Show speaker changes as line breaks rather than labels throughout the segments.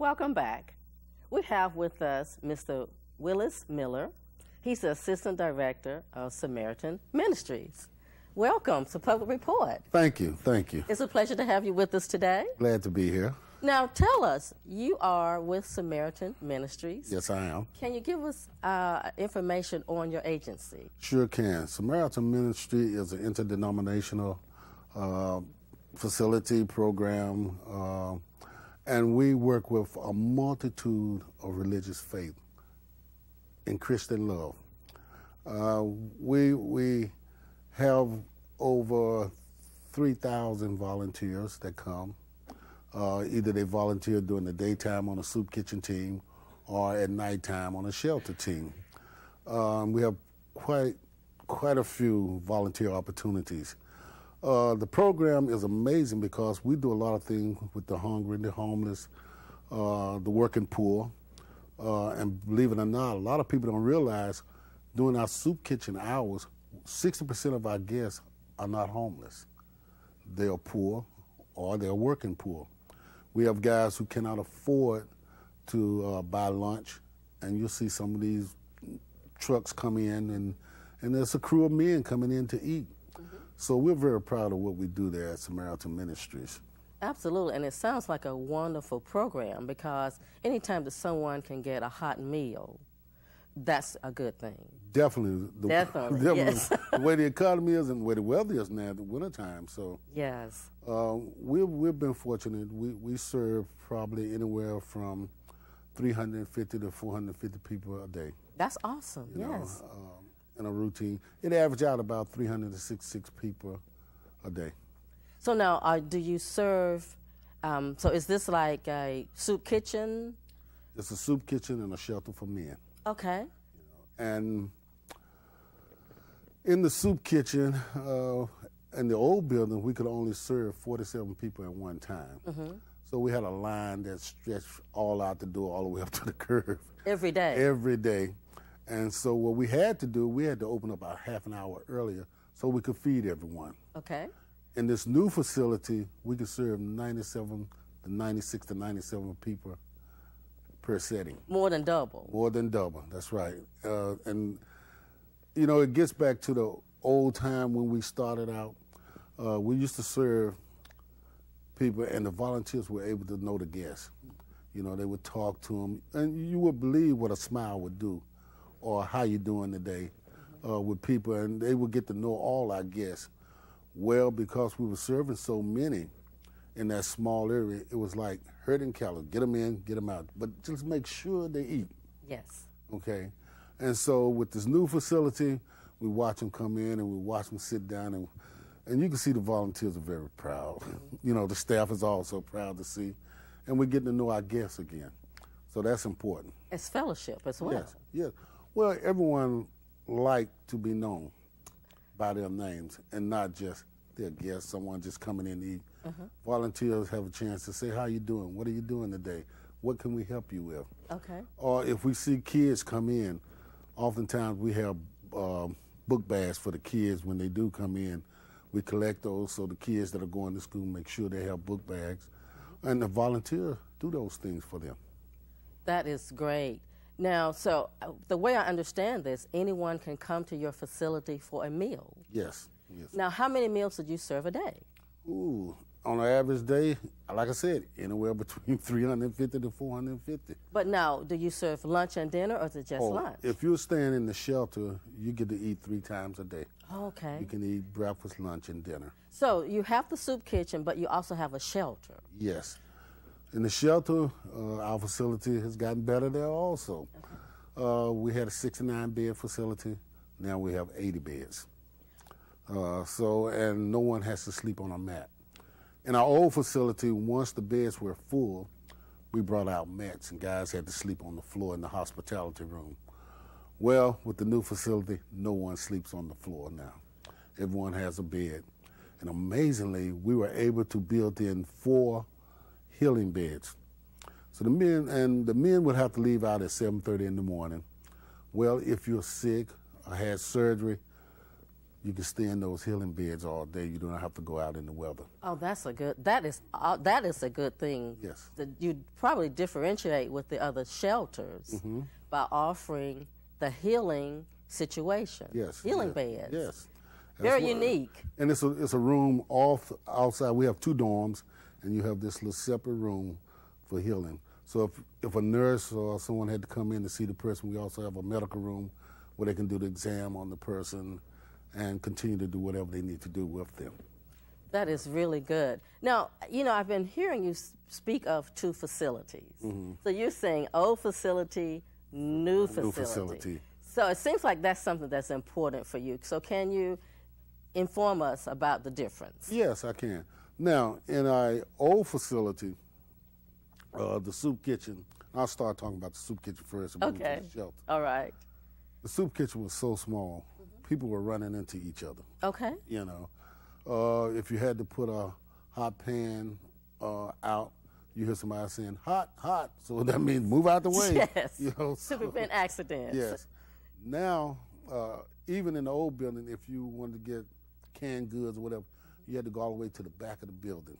Welcome back. We have with us Mr. Willis Miller. He's the Assistant Director of Samaritan Ministries. Welcome to Public Report.
Thank you, thank you.
It's a pleasure to have you with us today.
Glad to be here.
Now tell us, you are with Samaritan Ministries.
Yes, I am.
Can you give us information on your agency?
Sure can. Samaritan Ministry is an interdenominational facility program, and we work with a multitude of religious faith in Christian love. We have over 3,000 volunteers that come. Either they volunteer during the daytime on a soup kitchen team or at nighttime on a shelter team. We have quite a few volunteer opportunities. The program is amazing because we do a lot of things with the hungry, the homeless, the working poor. And believe it or not, a lot of people don't realize during our soup kitchen hours, 60% of our guests are not homeless. They are poor or they're working poor. We have guys who cannot afford to buy lunch, and you'll see some of these trucks come in, and there's a crew of men coming in to eat. Mm-hmm. So we're very proud of what we do there at Samaritan Ministries.
Absolutely, and it sounds like a wonderful program because anytime that someone can get a hot meal, that's a good thing.
Definitely.
Definitely, yes.
The way the economy is and the way the weather is now at the wintertime. So
yes.
We've been fortunate. We serve probably anywhere from 350 to 450 people a day.
That's awesome, yes.
In a routine. It averages out about 300 to 6 people a day.
So now, do you serve, so is this like a soup kitchen?
It's a soup kitchen and a shelter for men.
Okay.
And in the soup kitchen, in the old building, we could only serve 47 people at one time. Mm-hmm. So we had a line that stretched all out the door, all the way up to the curb.
Every day?
Every day. And so what we had to do, we had to open up about half an hour earlier so we could feed everyone.
Okay.
In this new facility, we could serve 96 to 97 people per setting.
More than double.
More than double, that's right. And, you know, it gets back to the old time when we started out. We used to serve people, and the volunteers were able to know the guests. You know, they would talk to them, and you would believe what a smile would do, or how you doing today with people, and they would get to know all our guests. Well, because we were serving so many in that small area, it was like herding cattle. Get them in, get them out, but just make sure they eat.
Yes.
Okay. And so with this new facility, we watch them come in and we watch them sit down, and you can see the volunteers are very proud. Mm-hmm. You know, the staff is also proud to see, and we're getting to know our guests again. So that's important.
It's fellowship as well.
Yes, yes. Well, everyone like to be known by their names and not just their guests, someone just coming in to eat. Uh-huh. Volunteers have a chance to say, how you doing? What are you doing today? What can we help you with?
Okay.
Or if we see kids come in, oftentimes we have book bags for the kids when they do come in. We collect those so the kids that are going to school make sure they have book bags. And the volunteers do those things for them.
That is great. Now, so the way I understand this, anyone can come to your facility for a meal.
Yes, yes.
Now, how many meals did you serve a day?
Ooh, on an average day, like I said, anywhere between 350 to 450.
But now, do you serve lunch and dinner, or is it just lunch?
If you're staying in the shelter, you get to eat 3 times a day.
Okay.
You can eat breakfast, lunch, and dinner.
So you have the soup kitchen, but you also have a shelter.
Yes. In the shelter, our facility has gotten better there also. Okay. We had a 69-bed facility. Now we have 80 beds. And no one has to sleep on a mat. In our old facility, once the beds were full, we brought out mats, and guys had to sleep on the floor in the hospitality room. Well, with the new facility, no one sleeps on the floor now. Everyone has a bed. And amazingly, we were able to build in 4 healing beds. So the men would have to leave out at 7:30 in the morning. Well, if you're sick or had surgery, you can stay in those healing beds all day. You don't have to go out in the weather.
Oh, that is a good thing.
Yes.
That you'd probably differentiate with the other shelters by offering the healing situation.
Yes.
Healing
yes,
beds.
Yes.
Very unique.
And it's a room outside. We have 2 dorms, and you have this little separate room for healing. So if a nurse or someone had to come in to see the person, we also have a medical room where they can do the exam on the person and continue to do whatever they need to do with them.
That is really good. Now, you know, I've been hearing you speak of 2 facilities. So you're saying old facility, new facility. So it seems like that's something that's important for you. So can you inform us about the difference?
Yes, I can. Now, in our old facility, the soup kitchen, I'll start talking about the soup kitchen first and move to the shelter.
All right.
The soup kitchen was so small, people were running into each other.
Okay.
You know, if you had to put a hot pan out, you hear somebody saying, hot, hot. So that means move out the way.
Yes.
You know,
to prevent accidents.
Yes. Now, even in the old building, if you wanted to get canned goods or whatever, you had to go all the way to the back of the building.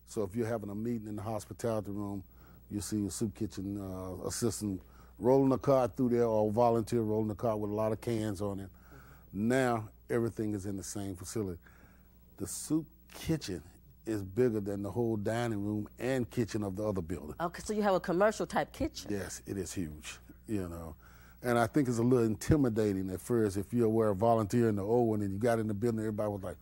So if you're having a meeting in the hospitality room, you see a soup kitchen assistant rolling a cart through there, or a volunteer rolling a cart with a lot of cans on it. Now, everything is in the same facility. The soup kitchen is bigger than the whole dining room and kitchen of the other building.
Okay, so you have a commercial type kitchen.
Yes, it is huge, you know. And I think it's a little intimidating at first if you were a volunteer in the old one and you got in the building, everybody was like,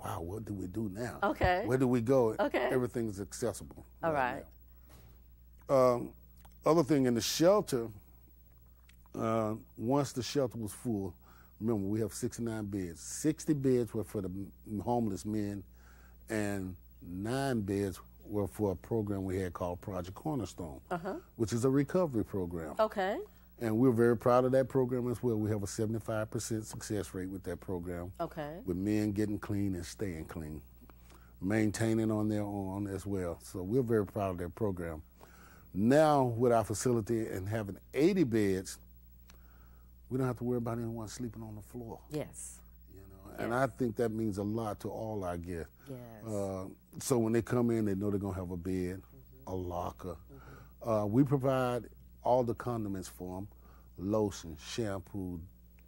wow, what do we do now?
Okay.
Where do we go?
Okay.
Everything is accessible.
All right.
Other thing in the shelter, once the shelter was full, remember we have 69 beds. 60 beds were for the homeless men, and 9 beds were for a program we had called Project Cornerstone, which is a recovery program.
Okay.
And we're very proud of that program as well. We have a 75% success rate with that program.
Okay.
With men getting clean and staying clean, maintaining on their own as well. So we're very proud of that program. Now, with our facility and having 80 beds, we don't have to worry about anyone sleeping on the floor.
Yes.
You know, and I think that means a lot to all our guests.
Yes.
So when they come in, they know they're gonna have a bed, a locker. We provide all the condiments for them: lotion, shampoo,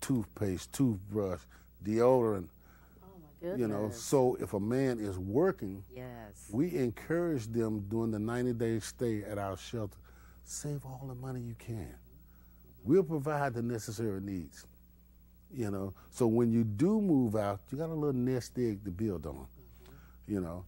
toothpaste, toothbrush, deodorant.
Oh my goodness.
You know, so if a man is working,
yes,
we encourage them during the 90-day stay at our shelter, save all the money you can. We'll provide the necessary needs. You know, so when you do move out, you got a little nest egg to build on. You know,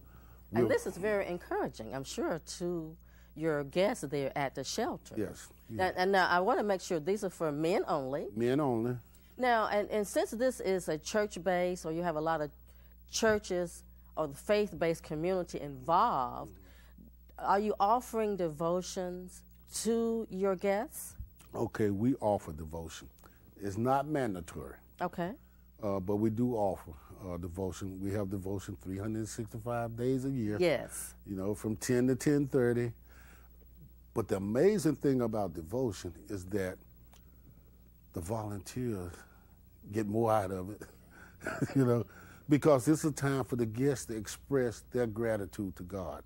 and this is very encouraging, I'm sure, to your guests there at the shelter.
Yes.
And now I want to make sure these are for men only.
Men only.
Now, and since this is a church-based, or you have a lot of churches or the faith-based community involved, are you offering devotions to your guests?
Okay, we offer devotion. It's not mandatory.
Okay.
But we do offer devotion. We have devotion 365 days a year.
Yes.
You know, from 10 to 10:30. But the amazing thing about devotion is that the volunteers get more out of it, you know, because it's a time for the guests to express their gratitude to God,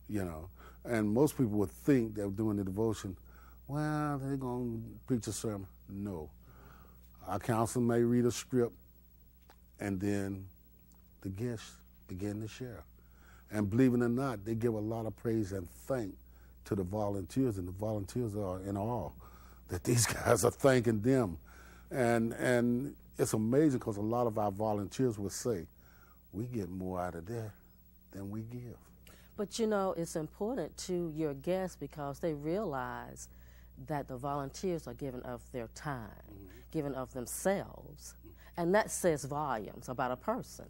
you know. And most people would think that doing the devotion, well, they're going to preach a sermon. No. Our counselor may read a script, and then the guests begin to share. And believe it or not, they give a lot of praise and thanks to the volunteers, and the volunteers are in awe that these guys are thanking them. And it's amazing because a lot of our volunteers will say, we get more out of that than we give.
But you know, it's important to your guests because they realize that the volunteers are giving of their time, giving of themselves, and that says volumes about a person.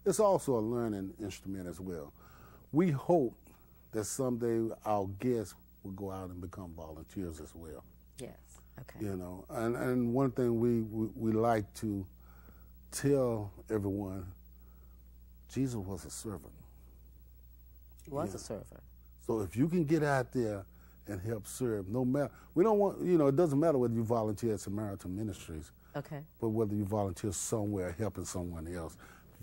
It's also a learning instrument as well. We hope that someday our guests will go out and become volunteers as well.
Yes, okay.
You know, and one thing we like to tell everyone, Jesus was a servant.
He was a servant.
So if you can get out there and help serve. No matter, we don't want, it doesn't matter whether you volunteer at Samaritan Ministries,
okay, but
whether you volunteer somewhere helping someone else.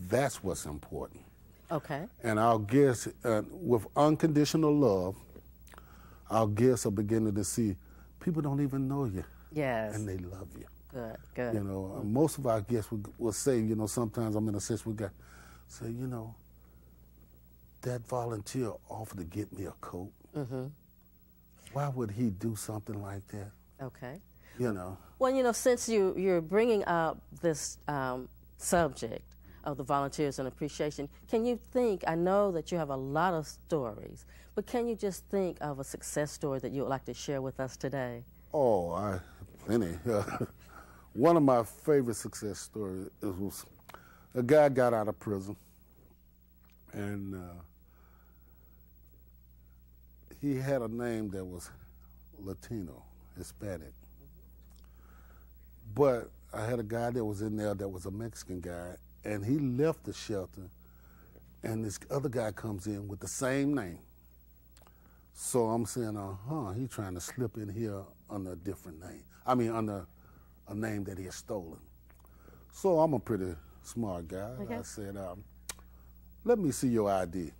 That's what's important.
Okay.
And our guests, with unconditional love, our guests are beginning to see people don't even know you.
Yes.
And they love you.
Good, good.
Most of our guests will say, sometimes I'm in a situation, we say, that volunteer offered to get me a coat. Mm-hmm. Why would he do something like that?
Okay.
Well,
since you're bringing up this subject of the volunteers and appreciation, can you think, I know that you have a lot of stories, but can you just think of a success story that you would like to share with us today?
Oh, plenty. One of my favorite success stories was a guy got out of prison, and he had a name that was Latino, Hispanic. But I had a guy that was in there that was a Mexican guy, and he left the shelter, and this other guy comes in with the same name. So I'm saying, he's trying to slip in here under a different name. I mean, under a name that he has stolen. So I'm a pretty smart guy. Okay. I said, let me see your ID.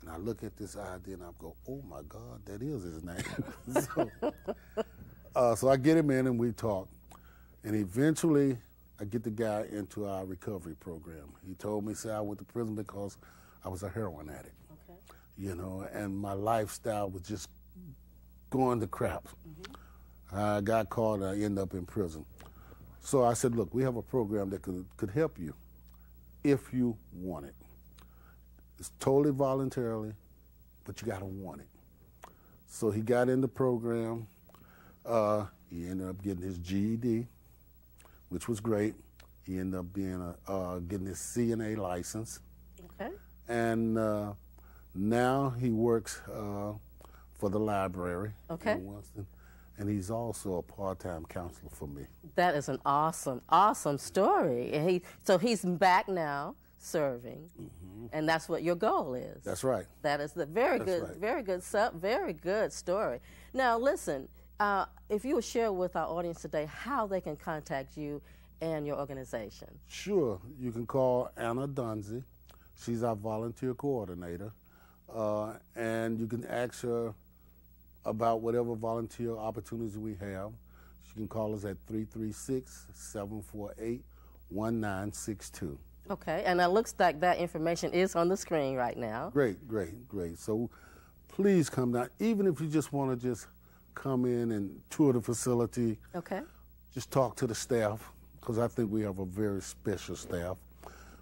And I look at this ID and I go, oh my God, that is his name. So I get him in and we talk. And eventually I get the guy into our recovery program. He told me, I went to prison because I was a heroin addict. Okay. And my lifestyle was just going to crap. Mm-hmm. I got caught and I ended up in prison. So I said, look, we have a program that could help you if you want it. It's totally voluntarily, but you got to want it. So he got in the program. He ended up getting his GED, which was great. He ended up getting his CNA license. Okay. And now he works for the library in Winston. And he's also a part-time counselor for me. That is
an awesome, awesome story. And he's back now serving, mm-hmm. and that's what your goal is.
That's right.
That is the very good story. Now, listen, if you would share with our audience today how they can contact you and your organization.
Sure. You can call Anna Dunzy. She's our volunteer coordinator. And you can ask her about whatever volunteer opportunities we have. You can call us at 336-748-1962.
Okay, and it looks like that information is on the screen right now.
Great. So please come down, even if you just want to just come in and tour the facility. Okay. Just talk to the staff, because I think we have a very special staff.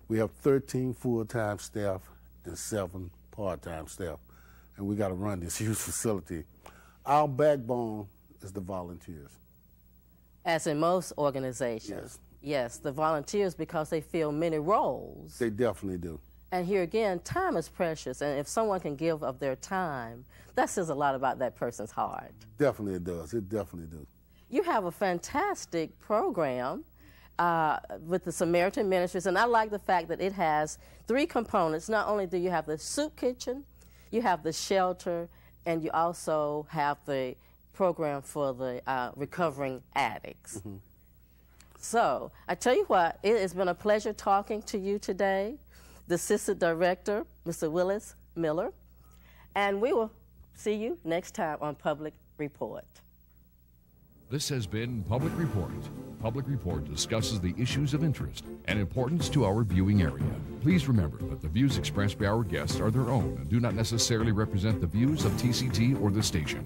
We have 13 full-time staff and 7 part-time staff, and we got to run this huge facility. Our backbone is the volunteers.
As in most organizations.
Yes.
Yes, the volunteers, because they fill many roles.
They definitely do.
And here again, time is precious, and if someone can give of their time, that says a lot about that person's heart.
Definitely it does. It definitely does.
You have a fantastic program with the Samaritan Ministries, and I like the fact that it has 3 components. Not only do you have the soup kitchen, you have the shelter, and you also have the program for the recovering addicts. Mm-hmm. So, I tell you what, it has been a pleasure talking to you today, the Assistant Director, Mr. Willis Miller, and we will see you next time on Public Report.
This has been Public Report. Public Report discusses the issues of interest and importance to our viewing area. Please remember that the views expressed by our guests are their own and do not necessarily represent the views of TCT or the station.